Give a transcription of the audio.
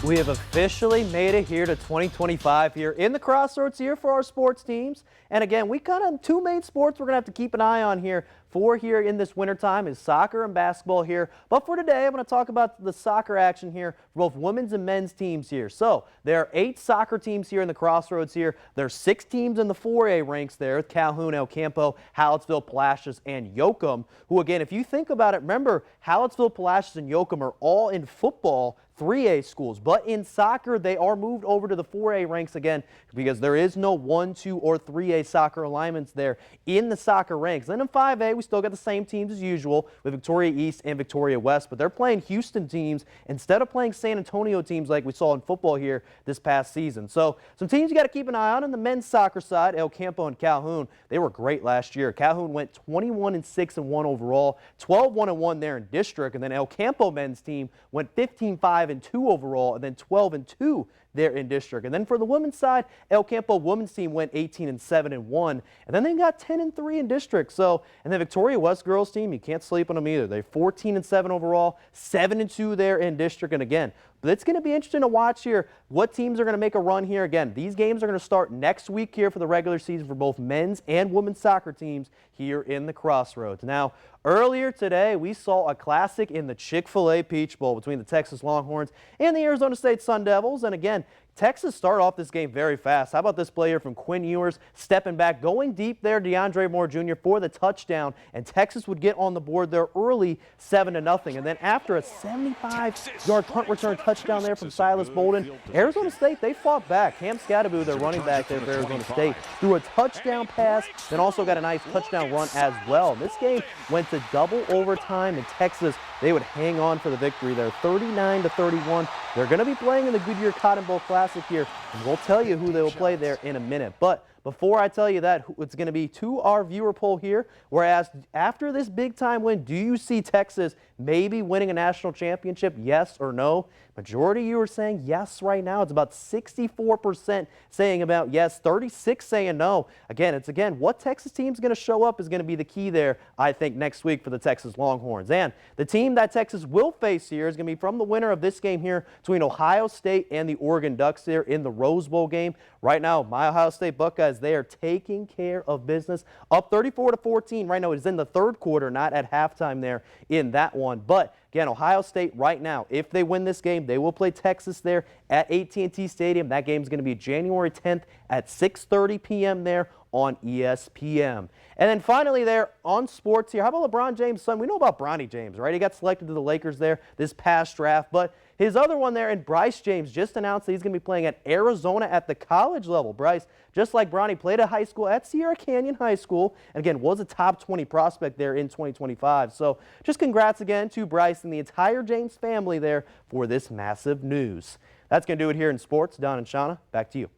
We have officially made it here to 2025 here in the Crossroads here for our sports teams. And again, we got two main sports we're going to have to keep an eye on here in this wintertime is soccer and basketball here. But for today, I'm going to talk about the soccer action here for both women's and men's teams here. So there are 8 soccer teams here in the Crossroads here. There's 6 teams in the 4A ranks there with Calhoun, El Campo, Hallettsville, Palacios, and Yoakum, who again, if you think about it, remember Hallettsville, Palacios, and Yoakum are all in football 3A schools, but in soccer they are moved over to the 4A ranks again because there is no 1, 2, or 3A soccer alignments there in the soccer ranks. Then in 5A we still got the same teams as usual with Victoria East and Victoria West, but they're playing Houston teams instead of playing San Antonio teams like we saw in football here this past season. So some teams you got to keep an eye on. In the men's soccer side, El Campo and Calhoun, they were great last year. Calhoun went 21-6-1 overall, 12-1-1 there in district, and then El Campo men's team went 15-5-2 overall, and then 12-2 there in district. And then for the women's side, El Campo women's team went 18-7-1, and then they got 10-3 in district. So, and then Victoria West girls team, you can't sleep on them either. They're 14-7 overall, 7-2 there in district. And again, but it's going to be interesting to watch here what teams are going to make a run here. Again, these games are going to start next week here for the regular season for both men's and women's soccer teams here in the Crossroads. Now, earlier today, we saw a classic in the Chick-fil-A Peach Bowl between the Texas Longhorns and the Arizona State Sun Devils. And again, Texas started off this game very fast. How about this player from Quinn Ewers stepping back, going deep there, DeAndre Moore Jr. for the touchdown, and Texas would get on the board there early 7-0. And then after a 75-yard punt return touchdown there from Silas Bolden, Arizona State, they fought back. Cam Scadaboo, their running back there for Arizona State, threw a touchdown pass, then also got a nice touchdown run as well. This game went to double overtime, and Texas, they would hang on for the victory there, 39-31. They're going to be playing in the Goodyear Cotton Bowl Classic here, and we'll tell you who they will play there in a minute. But before I tell you that, it's going to be to our viewer poll here, where I asked, after this big-time win, do you see Texas maybe winning a national championship, yes or no? Majority of you are saying yes right now. It's about 64% saying about yes, 36 saying no. Again, what Texas team's going to show up is going to be the key there, I think, next week for the Texas Longhorns. And the team that Texas will face here is going to be from the winner of this game here between Ohio State and the Oregon Ducks there in the Rose Bowl game. Right now, my Ohio State Buckeyes, they are taking care of business. Up 34-14 right now. It is in the third quarter, not at halftime there in that one. But again, Ohio State right now, if they win this game, they will play Texas there at AT&T Stadium. That game is going to be January 10th at 6:30 p.m. there on ESPN. And then finally there on sports here, how about LeBron James' son? We know about Bronny James, right? He got selected to the Lakers there this past draft, but his other one there, and Bryce James, just announced that he's going to be playing at Arizona at the college level. Bryce, just like Bronny, played at high school at Sierra Canyon High School, and again, was a top 20 prospect there in 2025. So just congrats again to Bryce and the entire James family there for this massive news. That's going to do it here in sports. Don and Shauna, back to you.